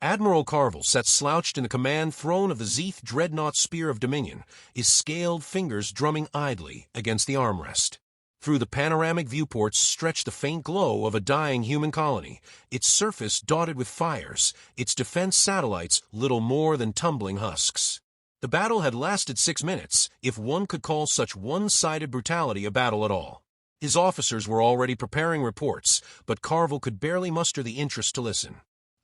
Admiral Carvel sat slouched in the command throne of the Zeeth dreadnought Spear of Dominion, his scaled fingers drumming idly against the armrest. Through the panoramic viewports stretched the faint glow of a dying human colony, its surface dotted with fires, its defense satellites little more than tumbling husks. The battle had lasted 6 minutes, if one could call such one-sided brutality a battle at all. His officers were already preparing reports, but Carvel could barely muster the interest to listen.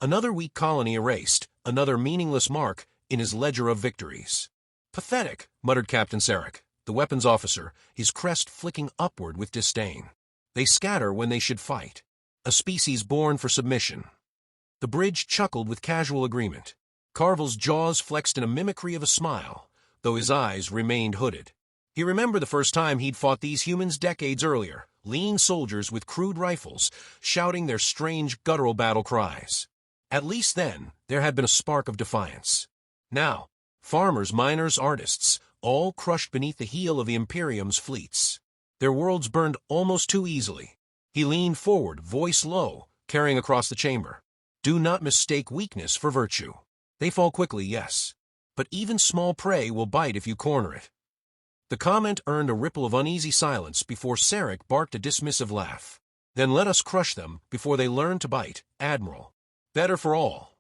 Another weak colony erased, another meaningless mark in his ledger of victories. "Pathetic," muttered Captain Sarek, the weapons officer, his crest flicking upward with disdain. "They scatter when they should fight. A species born for submission." The bridge chuckled with casual agreement. Carvel's jaws flexed in a mimicry of a smile, though his eyes remained hooded. He remembered the first time he'd fought these humans decades earlier, lean soldiers with crude rifles, shouting their strange guttural battle cries. At least then, there had been a spark of defiance. Now, farmers, miners, artists, all crushed beneath the heel of the Imperium's fleets. Their worlds burned almost too easily. He leaned forward, voice low, carrying across the chamber. "Do not mistake weakness for virtue. They fall quickly, yes, but even small prey will bite if you corner it." The comment earned a ripple of uneasy silence before Sarek barked a dismissive laugh. "Then let us crush them before they learn to bite, Admiral. Better for all."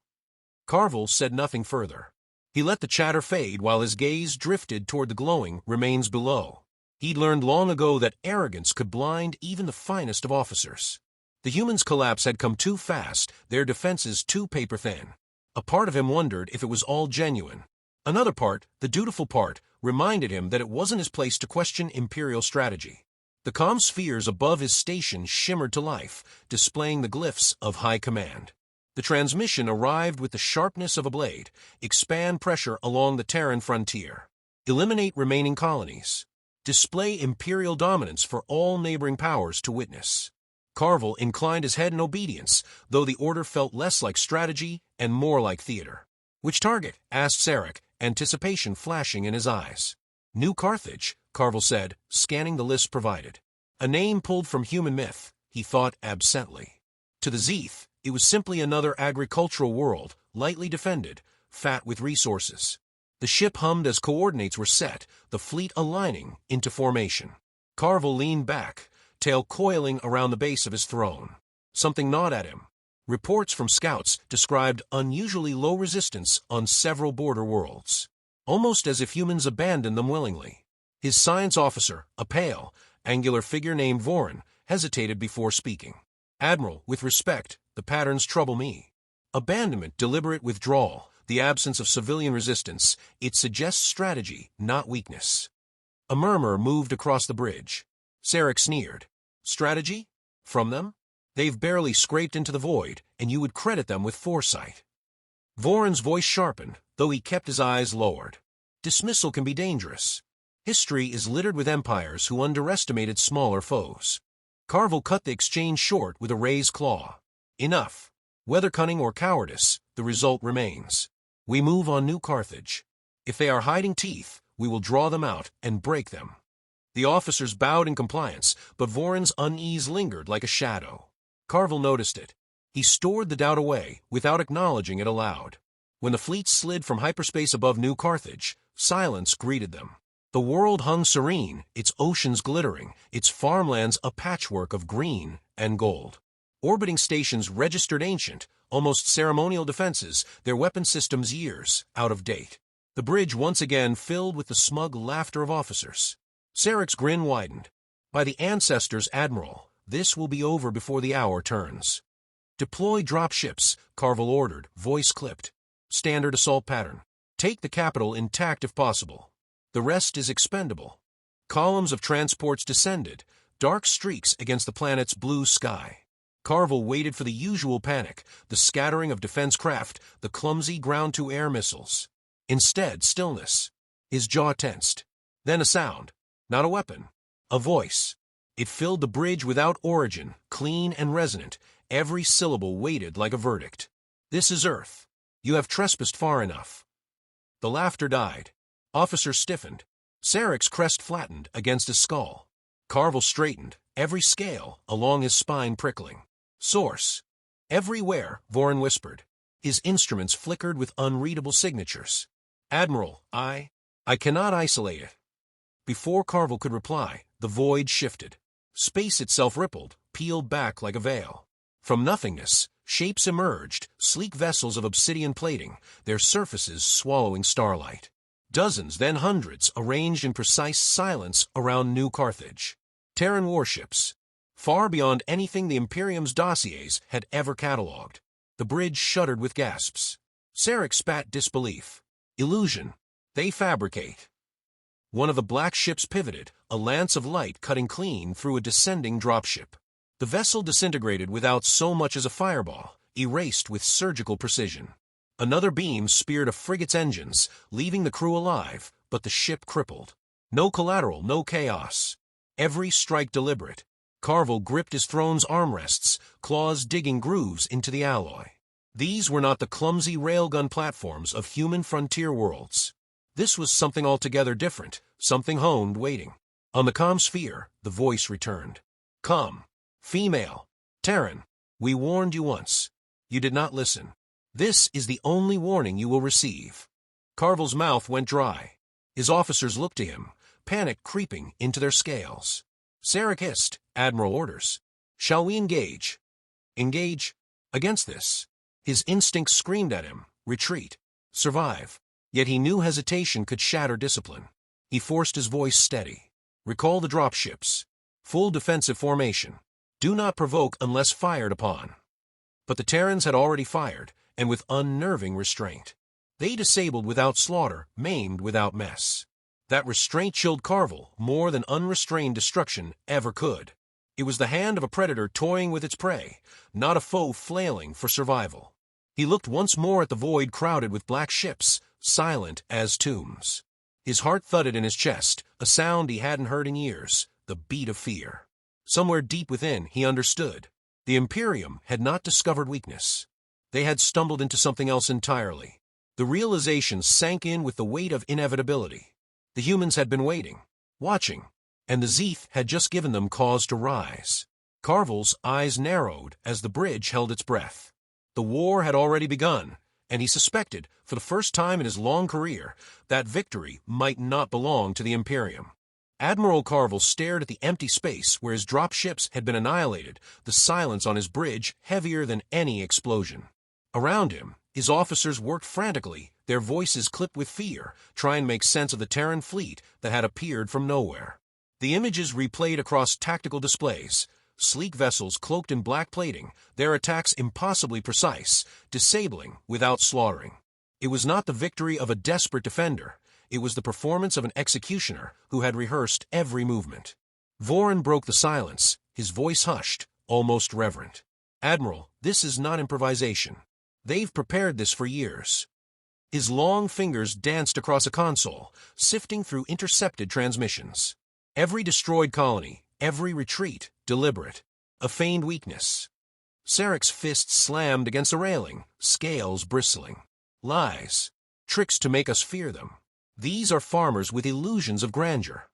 Carvel said nothing further. He let the chatter fade while his gaze drifted toward the glowing remains below. He'd learned long ago that arrogance could blind even the finest of officers. The humans' collapse had come too fast, their defenses too paper-thin. A part of him wondered if it was all genuine. Another part, the dutiful part, reminded him that it wasn't his place to question Imperial strategy. The calm spheres above his station shimmered to life, displaying the glyphs of high command. The transmission arrived with the sharpness of a blade. Expand pressure along the Terran frontier. Eliminate remaining colonies. Display Imperial dominance for all neighboring powers to witness. Carvel inclined his head in obedience, though the order felt less like strategy and more like theater. "Which target?" asked Sarek, anticipation flashing in his eyes. "New Carthage," Carvel said, scanning the list provided. A name pulled from human myth, he thought absently. To the Zeeth, it was simply another agricultural world, lightly defended, fat with resources. The ship hummed as coordinates were set, the fleet aligning into formation. Carvel leaned back, tail coiling around the base of his throne. Something gnawed at him. Reports from scouts described unusually low resistance on several border worlds, almost as if humans abandoned them willingly. His science officer, a pale, angular figure named Vorin, hesitated before speaking. "Admiral, with respect, the patterns trouble me. Abandonment, deliberate withdrawal, the absence of civilian resistance, it suggests strategy, not weakness." A murmur moved across the bridge. Sarek sneered. "Strategy? From them? They've barely scraped into the void, and you would credit them with foresight." Vorin's voice sharpened, though he kept his eyes lowered. Dismissal can be dangerous. History is littered with empires who underestimated smaller foes. Carvel cut the exchange short with a raised claw. "Enough. Whether cunning or cowardice, the result remains. We move on New Carthage. If they are hiding teeth, we will draw them out and break them." The officers bowed in compliance, but Vorin's unease lingered like a shadow. Carvel noticed it. He stored the doubt away, without acknowledging it aloud. When the fleet slid from hyperspace above New Carthage, silence greeted them. The world hung serene, its oceans glittering, its farmlands a patchwork of green and gold. Orbiting stations registered ancient, almost ceremonial defenses, their weapon systems years out of date. The bridge once again filled with the smug laughter of officers. Sarek's grin widened. "By the ancestors, Admiral, this will be over before the hour turns." "Deploy drop ships," Carvel ordered, voice clipped. "Standard assault pattern. Take the capital intact if possible. The rest is expendable." Columns of transports descended, dark streaks against the planet's blue sky. Carvel waited for the usual panic, the scattering of defense craft, the clumsy ground-to-air missiles. Instead, stillness. His jaw tensed. Then a sound. Not a weapon. A voice. It filled the bridge without origin, clean and resonant, every syllable weighted like a verdict. "This is Earth. You have trespassed far enough." The laughter died. Officers stiffened. Sarek's crest flattened against his skull. Carvel straightened, every scale along his spine prickling. "Source." "Everywhere," Vorin whispered. His instruments flickered with unreadable signatures. "Admiral, I cannot isolate it." Before Carvel could reply, the void shifted. Space itself rippled, peeled back like a veil. From nothingness, shapes emerged, sleek vessels of obsidian plating, their surfaces swallowing starlight. Dozens, then hundreds, arranged in precise silence around New Carthage. Terran warships, far beyond anything the Imperium's dossiers had ever catalogued. The bridge shuddered with gasps. Sarek spat disbelief. "Illusion. They fabricate." One of the black ships pivoted, a lance of light cutting clean through a descending dropship. The vessel disintegrated without so much as a fireball, erased with surgical precision. Another beam speared a frigate's engines, leaving the crew alive, but the ship crippled. No collateral, no chaos. Every strike deliberate. Carvel gripped his throne's armrests, claws digging grooves into the alloy. These were not the clumsy railgun platforms of human frontier worlds. This was something altogether different, something honed, waiting. On the comm sphere, the voice returned. "Come. Female. Terran. We warned you once. You did not listen. This is the only warning you will receive." Carvel's mouth went dry. His officers looked to him, panic creeping into their scales. Sarek hissed, "Admiral orders. Shall we engage?" Engage? Against this? His instincts screamed at him, retreat, survive. Yet he knew hesitation could shatter discipline. He forced his voice steady. "Recall the dropships. Full defensive formation. Do not provoke unless fired upon." But the Terrans had already fired, and with unnerving restraint. They disabled without slaughter, maimed without mess. That restraint chilled Carvel more than unrestrained destruction ever could. It was the hand of a predator toying with its prey, not a foe flailing for survival. He looked once more at the void crowded with black ships, silent as tombs. His heart thudded in his chest, a sound he hadn't heard in years, the beat of fear. Somewhere deep within, he understood. The Imperium had not discovered weakness. They had stumbled into something else entirely. The realization sank in with the weight of inevitability. The humans had been waiting, watching, and the Zeeth had just given them cause to rise. Carvel's eyes narrowed as the bridge held its breath. The war had already begun, and he suspected, for the first time in his long career, that victory might not belong to the Imperium. Admiral Carvel stared at the empty space where his drop ships had been annihilated, the silence on his bridge heavier than any explosion. Around him, his officers worked frantically, their voices clipped with fear, trying to make sense of the Terran fleet that had appeared from nowhere. The images replayed across tactical displays. Sleek vessels cloaked in black plating, their attacks impossibly precise, disabling without slaughtering. It was not the victory of a desperate defender. It was the performance of an executioner who had rehearsed every movement. Vorin broke the silence, his voice hushed, almost reverent. "Admiral, this is not improvisation. They've prepared this for years." His long fingers danced across a console, sifting through intercepted transmissions. Every destroyed colony, every retreat, deliberate. A feigned weakness. Sarek's fist slammed against a railing, scales bristling. Lies. Tricks to make us fear them. These are farmers with illusions of grandeur.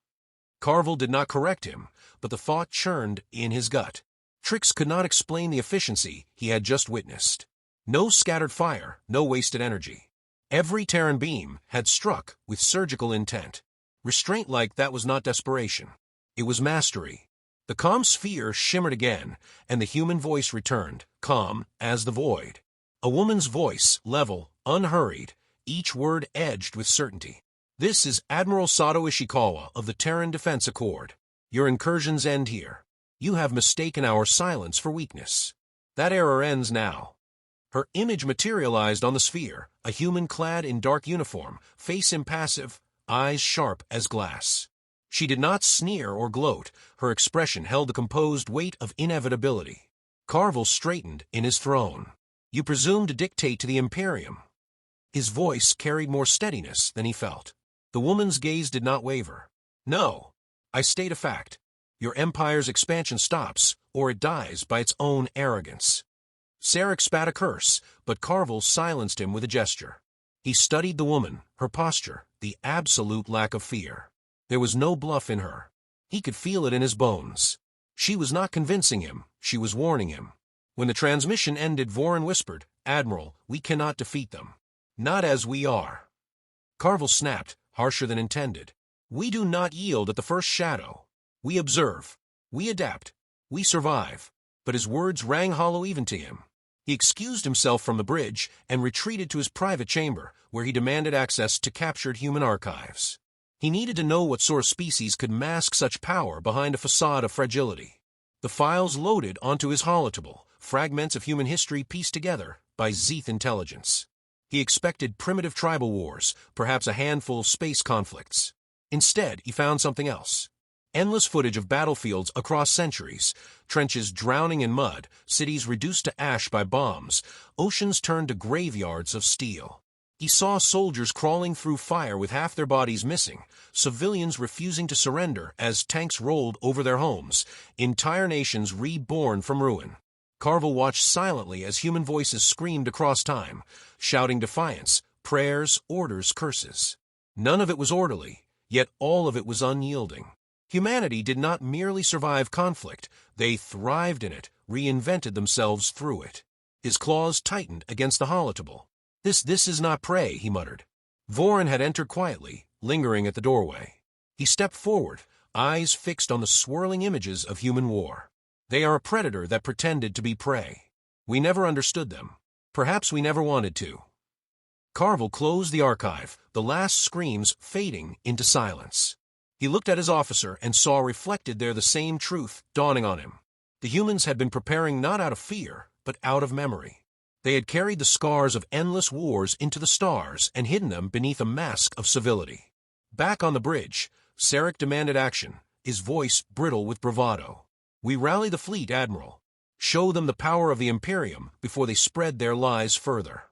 Carvel did not correct him, but the thought churned in his gut. Tricks could not explain the efficiency he had just witnessed. No scattered fire, no wasted energy. Every Terran beam had struck with surgical intent. Restraint like that was not desperation. It was mastery. The calm sphere shimmered again, and the human voice returned, calm as the void. A woman's voice, level, unhurried, each word edged with certainty. "This is Admiral Sato Ishikawa of the Terran Defense Accord. Your incursions end here. You have mistaken our silence for weakness. That error ends now." Her image materialized on the sphere, a human clad in dark uniform, face impassive, eyes sharp as glass. She did not sneer or gloat. Her expression held the composed weight of inevitability. Carvel straightened in his throne. "You presume to dictate to the Imperium." His voice carried more steadiness than he felt. The woman's gaze did not waver. "No, I state a fact. Your empire's expansion stops, or it dies by its own arrogance." Sarek spat a curse, but Carvel silenced him with a gesture. He studied the woman, her posture, the absolute lack of fear. There was no bluff in her. He could feel it in his bones. She was not convincing him, she was warning him. When the transmission ended, Vorin whispered, Admiral, we cannot defeat them. Not as we are. Carvel snapped, harsher than intended. We do not yield at the first shadow. We observe. We adapt. We survive. But his words rang hollow even to him. He excused himself from the bridge and retreated to his private chamber, where he demanded access to captured human archives. He needed to know what sort of species could mask such power behind a facade of fragility. The files loaded onto his holotable, fragments of human history pieced together by Zeeth intelligence. He expected primitive tribal wars, perhaps a handful of space conflicts. Instead, he found something else. Endless footage of battlefields across centuries, trenches drowning in mud, cities reduced to ash by bombs, oceans turned to graveyards of steel. He saw soldiers crawling through fire with half their bodies missing, civilians refusing to surrender as tanks rolled over their homes, entire nations reborn from ruin. Carvel watched silently as human voices screamed across time, shouting defiance, prayers, orders, curses. None of it was orderly, yet all of it was unyielding. Humanity did not merely survive conflict, they thrived in it, reinvented themselves through it. His claws tightened against the holotable. This is not prey, he muttered. Vorin had entered quietly, lingering at the doorway. He stepped forward, eyes fixed on the swirling images of human war. They are a predator that pretended to be prey. We never understood them. Perhaps we never wanted to. Carvel closed the archive, the last screams fading into silence. He looked at his officer and saw reflected there the same truth dawning on him. The humans had been preparing not out of fear, but out of memory. They had carried the scars of endless wars into the stars and hidden them beneath a mask of civility. Back on the bridge, Sarek demanded action, his voice brittle with bravado. We rally the fleet, Admiral. Show them the power of the Imperium before they spread their lies further.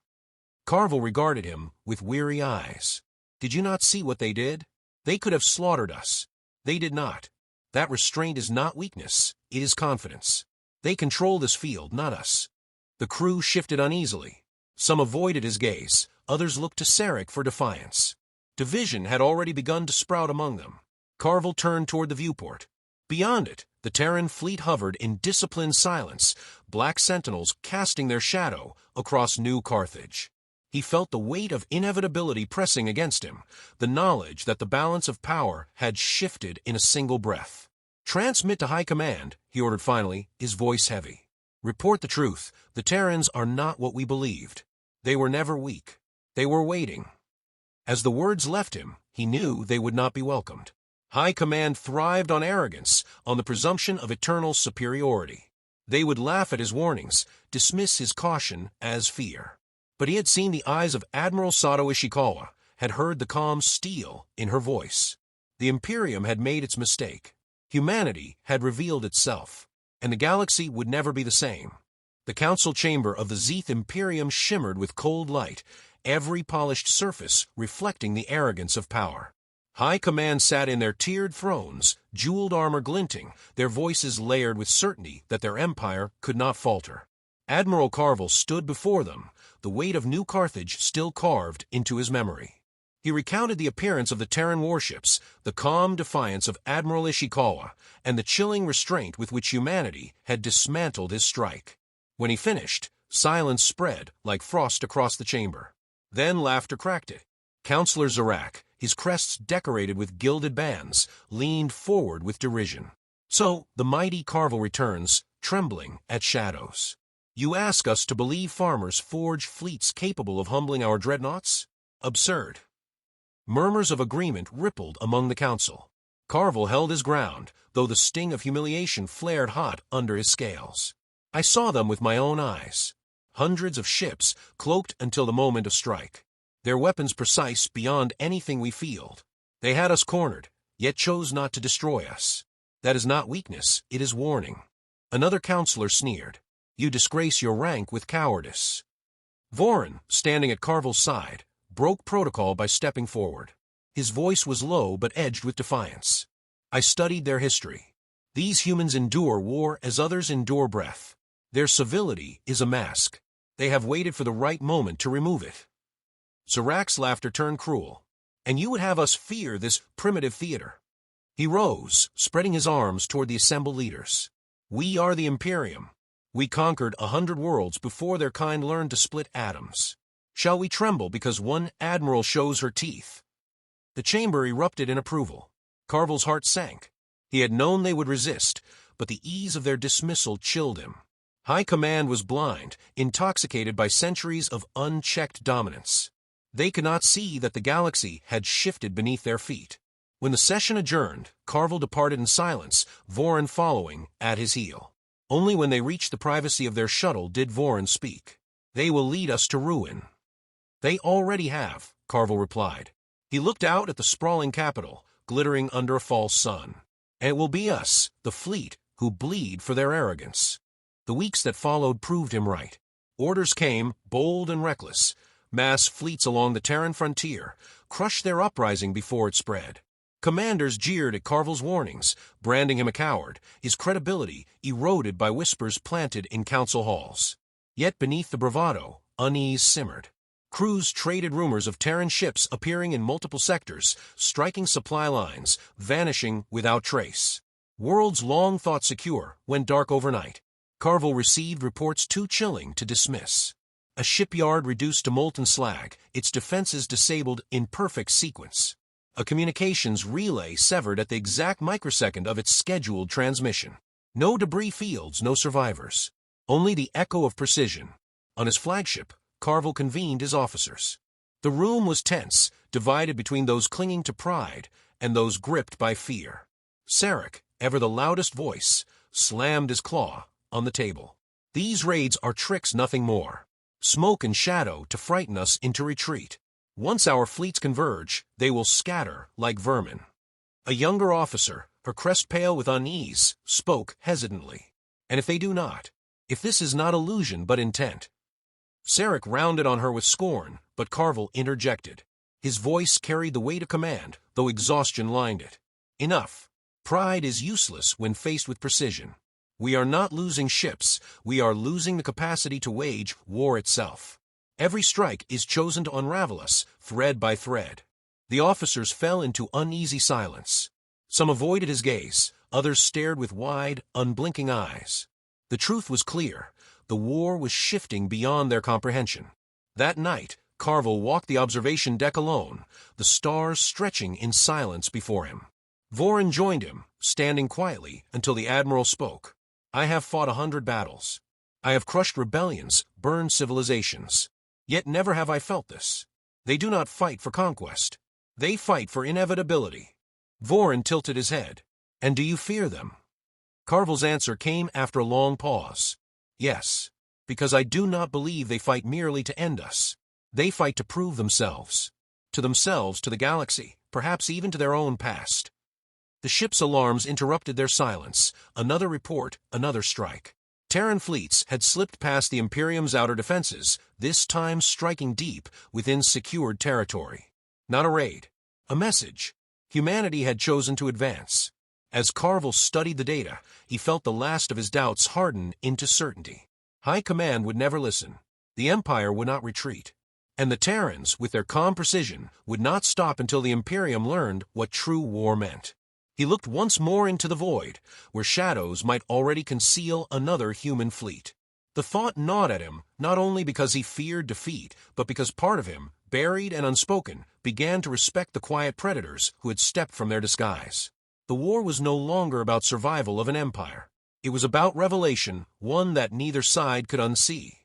Carvel regarded him with weary eyes. Did you not see what they did? They could have slaughtered us. They did not. That restraint is not weakness, it is confidence. They control this field, not us. The crew shifted uneasily. Some avoided his gaze, others looked to Sarek for defiance. Division had already begun to sprout among them. Carvel turned toward the viewport. Beyond it, the Terran fleet hovered in disciplined silence, black sentinels casting their shadow across New Carthage. He felt the weight of inevitability pressing against him, the knowledge that the balance of power had shifted in a single breath. Transmit to High Command, he ordered finally, his voice heavy. Report the truth. The Terrans are not what we believed. They were never weak. They were waiting. As the words left him, he knew they would not be welcomed. High Command thrived on arrogance, on the presumption of eternal superiority. They would laugh at his warnings, dismiss his caution as fear. But he had seen the eyes of Admiral Sato Ishikawa, had heard the calm steel in her voice. The Imperium had made its mistake. Humanity had revealed itself, and the galaxy would never be the same. The council chamber of the Zeeth Imperium shimmered with cold light, every polished surface reflecting the arrogance of power. High Command sat in their tiered thrones, jeweled armor glinting, their voices layered with certainty that their empire could not falter. Admiral Carvel stood before them, the weight of New Carthage still carved into his memory. He recounted the appearance of the Terran warships, the calm defiance of Admiral Ishikawa, and the chilling restraint with which humanity had dismantled his strike. When he finished, silence spread like frost across the chamber. Then laughter cracked it. Counselor Zarak, his crests decorated with gilded bands, leaned forward with derision. So, the mighty Carvel returns, trembling at shadows. You ask us to believe farmers forge fleets capable of humbling our dreadnoughts? Absurd. Murmurs of agreement rippled among the council. Carvel held his ground, though the sting of humiliation flared hot under his scales. I saw them with my own eyes. Hundreds of ships, cloaked until the moment of strike. Their weapons precise beyond anything we field. They had us cornered, yet chose not to destroy us. That is not weakness, it is warning. Another counselor sneered. You disgrace your rank with cowardice. Vorin, standing at Carvel's side, broke protocol by stepping forward. His voice was low but edged with defiance. I studied their history. These humans endure war as others endure breath. Their civility is a mask. They have waited for the right moment to remove it. Zarak's laughter turned cruel. And you would have us fear this primitive theater. He rose, spreading his arms toward the assembled leaders. We are the Imperium. We conquered 100 worlds before their kind learned to split atoms. Shall we tremble because one admiral shows her teeth? The chamber erupted in approval. Carvel's heart sank. He had known they would resist, but the ease of their dismissal chilled him. High Command was blind, intoxicated by centuries of unchecked dominance. They could not see that the galaxy had shifted beneath their feet. When the session adjourned, Carvel departed in silence, Voran following at his heel. Only when they reached the privacy of their shuttle did Voran speak. "They will lead us to ruin." "They already have," Carvel replied. He looked out at the sprawling capital, glittering under a false sun. "And it will be us, the fleet, who bleed for their arrogance." The weeks that followed proved him right. Orders came, bold and reckless. Mass fleets along the Terran frontier crushed their uprising before it spread. Commanders jeered at Carvel's warnings, branding him a coward, his credibility eroded by whispers planted in council halls. Yet beneath the bravado, unease simmered. Crews traded rumors of Terran ships appearing in multiple sectors, striking supply lines, vanishing without trace. Worlds long thought secure went dark overnight. Carvel received reports too chilling to dismiss. A shipyard reduced to molten slag, its defenses disabled in perfect sequence. A communications relay severed at the exact microsecond of its scheduled transmission. No debris fields, no survivors. Only the echo of precision. On his flagship, Carvel convened his officers. The room was tense, divided between those clinging to pride and those gripped by fear. Sarek, ever the loudest voice, slammed his claw on the table. "These raids are tricks, nothing more. Smoke and shadow to frighten us into retreat. Once our fleets converge, they will scatter like vermin." A younger officer, her crest pale with unease, spoke hesitantly. "And if they do not? If this is not illusion but intent?" Sarek rounded on her with scorn, but Carvel interjected. His voice carried the weight of command, though exhaustion lined it. "Enough. Pride is useless when faced with precision. We are not losing ships, we are losing the capacity to wage war itself. Every strike is chosen to unravel us, thread by thread." The officers fell into uneasy silence. Some avoided his gaze, others stared with wide, unblinking eyes. The truth was clear. The war was shifting beyond their comprehension. That night, Carvel walked the observation deck alone, the stars stretching in silence before him. Voran joined him, standing quietly until the admiral spoke. "I have fought 100 battles. I have crushed rebellions, burned civilizations. Yet never have I felt this. They do not fight for conquest. They fight for inevitability." Voran tilted his head. "And do you fear them?" Carvel's answer came after a long pause. "Yes, because I do not believe they fight merely to end us. They fight to prove themselves. To themselves, to the galaxy, perhaps even to their own past." The ship's alarms interrupted their silence. Another report, another strike. Terran fleets had slipped past the Imperium's outer defenses, this time striking deep within secured territory. Not a raid. A message. Humanity had chosen to advance. As Carvel studied the data, he felt the last of his doubts harden into certainty. High Command would never listen. The Empire would not retreat. And the Terrans, with their calm precision, would not stop until the Imperium learned what true war meant. He looked once more into the void, where shadows might already conceal another human fleet. The thought gnawed at him, not only because he feared defeat, but because part of him, buried and unspoken, began to respect the quiet predators who had stepped from their disguise. The war was no longer about survival of an empire. It was about revelation, one that neither side could unsee.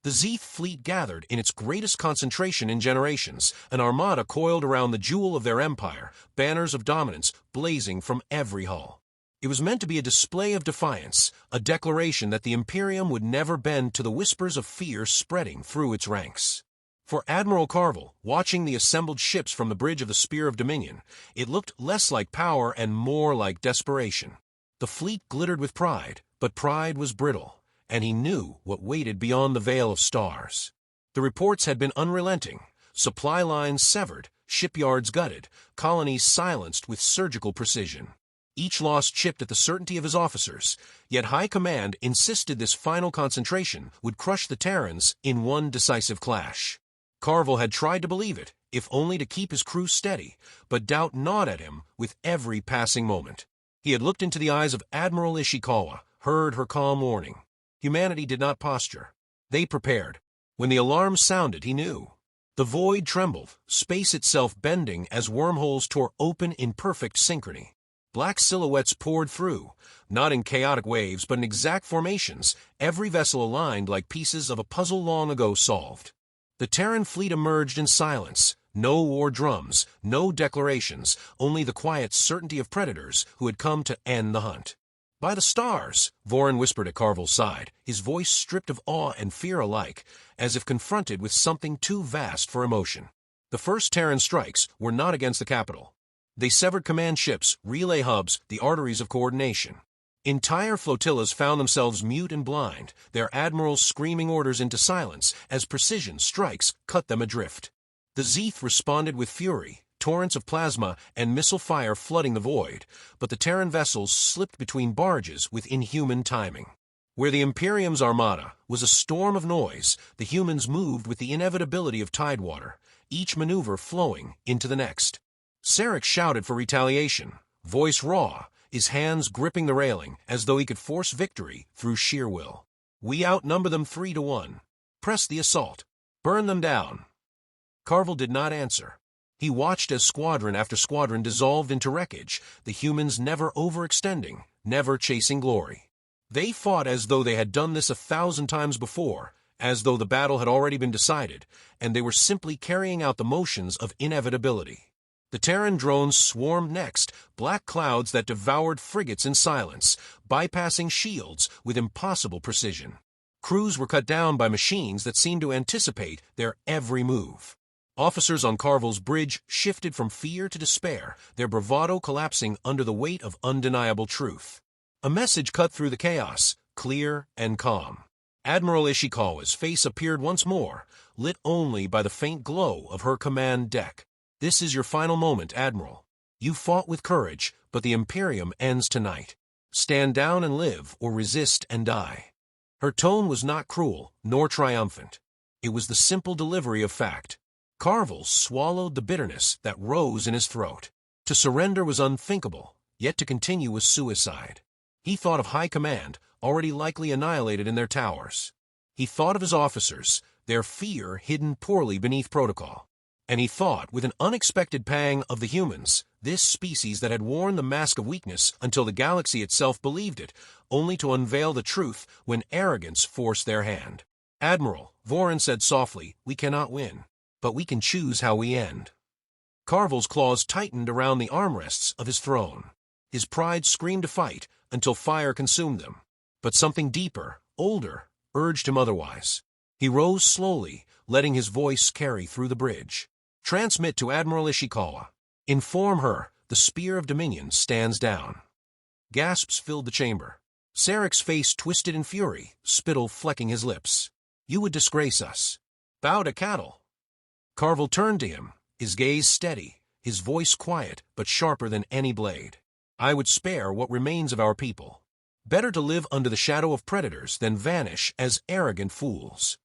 The Zeeth fleet gathered in its greatest concentration in generations, an armada coiled around the jewel of their empire, banners of dominance blazing from every hull. It was meant to be a display of defiance, a declaration that the Imperium would never bend to the whispers of fear spreading through its ranks. For Admiral Carvel, watching the assembled ships from the bridge of the Spear of Dominion, it looked less like power and more like desperation. The fleet glittered with pride, but pride was brittle, and he knew what waited beyond the veil of stars. The reports had been unrelenting, supply lines severed, shipyards gutted, colonies silenced with surgical precision. Each loss chipped at the certainty of his officers, yet High Command insisted this final concentration would crush the Terrans in one decisive clash. Carvel had tried to believe it, if only to keep his crew steady, but doubt gnawed at him with every passing moment. He had looked into the eyes of Admiral Ishikawa, heard her calm warning. Humanity did not posture. They prepared. When the alarm sounded, he knew. The void trembled, space itself bending as wormholes tore open in perfect synchrony. Black silhouettes poured through, not in chaotic waves but in exact formations, every vessel aligned like pieces of a puzzle long ago solved. The Terran fleet emerged in silence. No war drums, no declarations, only the quiet certainty of predators who had come to end the hunt. "By the stars," Vorin whispered at Carvel's side, his voice stripped of awe and fear alike, as if confronted with something too vast for emotion. The first Terran strikes were not against the capital. They severed command ships, relay hubs, the arteries of coordination. Entire flotillas found themselves mute and blind, their admirals screaming orders into silence as precision strikes cut them adrift. The Zeeth responded with fury, torrents of plasma and missile fire flooding the void, but the Terran vessels slipped between barges with inhuman timing. Where the Imperium's armada was a storm of noise, the humans moved with the inevitability of tidewater, each maneuver flowing into the next. Sarek shouted for retaliation, voice raw, his hands gripping the railing as though he could force victory through sheer will. "We outnumber them 3-1. Press the assault. Burn them down." Carvel did not answer. He watched as squadron after squadron dissolved into wreckage, the humans never overextending, never chasing glory. They fought as though they had done this 1,000 times before, as though the battle had already been decided, and they were simply carrying out the motions of inevitability. The Terran drones swarmed next, black clouds that devoured frigates in silence, bypassing shields with impossible precision. Crews were cut down by machines that seemed to anticipate their every move. Officers on Carvel's bridge shifted from fear to despair, their bravado collapsing under the weight of undeniable truth. A message cut through the chaos, clear and calm. Admiral Ishikawa's face appeared once more, lit only by the faint glow of her command deck. "This is your final moment, Admiral. You fought with courage, but the Imperium ends tonight. Stand down and live, or resist and die." Her tone was not cruel, nor triumphant. It was the simple delivery of fact. Carvel swallowed the bitterness that rose in his throat. To surrender was unthinkable, yet to continue was suicide. He thought of high command, already likely annihilated in their towers. He thought of his officers, their fear hidden poorly beneath protocol. And he thought, with an unexpected pang, of the humans, this species that had worn the mask of weakness until the galaxy itself believed it, only to unveil the truth when arrogance forced their hand. "Admiral," Vorin said softly, "we cannot win, but we can choose how we end." Carvel's claws tightened around the armrests of his throne. His pride screamed to fight until fire consumed them. But something deeper, older, urged him otherwise. He rose slowly, letting his voice carry through the bridge. "Transmit to Admiral Ishikawa. Inform her the Spear of Dominion stands down." Gasps filled the chamber. Sarek's face twisted in fury, spittle flecking his lips. "You would disgrace us. Bow to cattle." Carvel turned to him, his gaze steady, his voice quiet but sharper than any blade. "I would spare what remains of our people. Better to live under the shadow of predators than vanish as arrogant fools."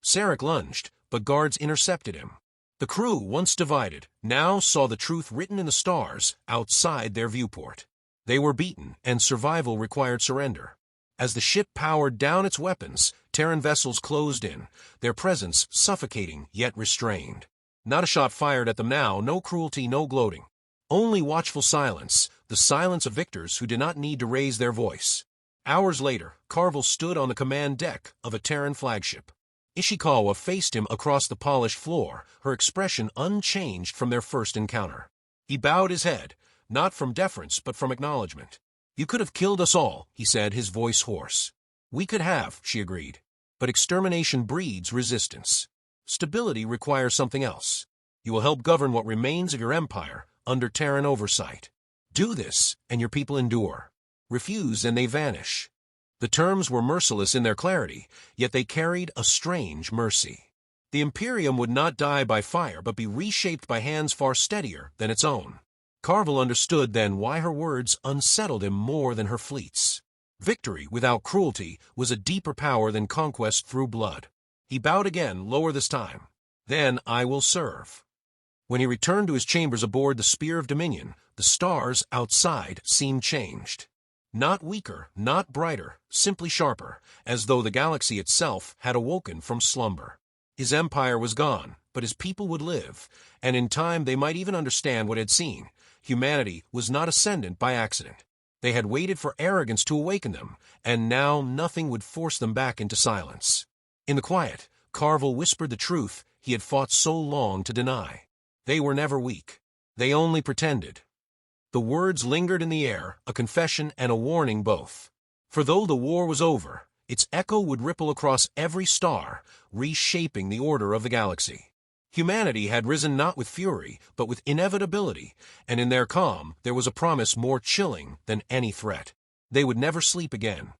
Sarek lunged, but guards intercepted him. The crew, once divided, now saw the truth written in the stars outside their viewport. They were beaten, and survival required surrender. As the ship powered down its weapons, Terran vessels closed in, their presence suffocating yet restrained. Not a shot fired at them now, no cruelty, no gloating. Only watchful silence, the silence of victors who did not need to raise their voice. Hours later, Carvel stood on the command deck of a Terran flagship. Ishikawa faced him across the polished floor, her expression unchanged from their first encounter. He bowed his head, not from deference but from acknowledgement. "You could have killed us all," he said, his voice hoarse. "We could have," she agreed. "But extermination breeds resistance. Stability requires something else. You will help govern what remains of your empire under Terran oversight. Do this, and your people endure. Refuse, and they vanish." The terms were merciless in their clarity, yet they carried a strange mercy. The Imperium would not die by fire, but be reshaped by hands far steadier than its own. Carvel understood then why her words unsettled him more than her fleets. Victory without cruelty was a deeper power than conquest through blood. He bowed again, lower this time. "Then I will serve." When he returned to his chambers aboard the Spear of Dominion, the stars outside seemed changed. Not weaker, not brighter, simply sharper, as though the galaxy itself had awoken from slumber. His empire was gone, but his people would live, and in time they might even understand what had seen. Humanity was not ascendant by accident. They had waited for arrogance to awaken them, and now nothing would force them back into silence. In the quiet, Carvel whispered the truth he had fought so long to deny. They were never weak. They only pretended. The words lingered in the air, a confession and a warning both. For though the war was over, its echo would ripple across every star, reshaping the order of the galaxy. Humanity had risen not with fury, but with inevitability, and in their calm there was a promise more chilling than any threat. They would never sleep again.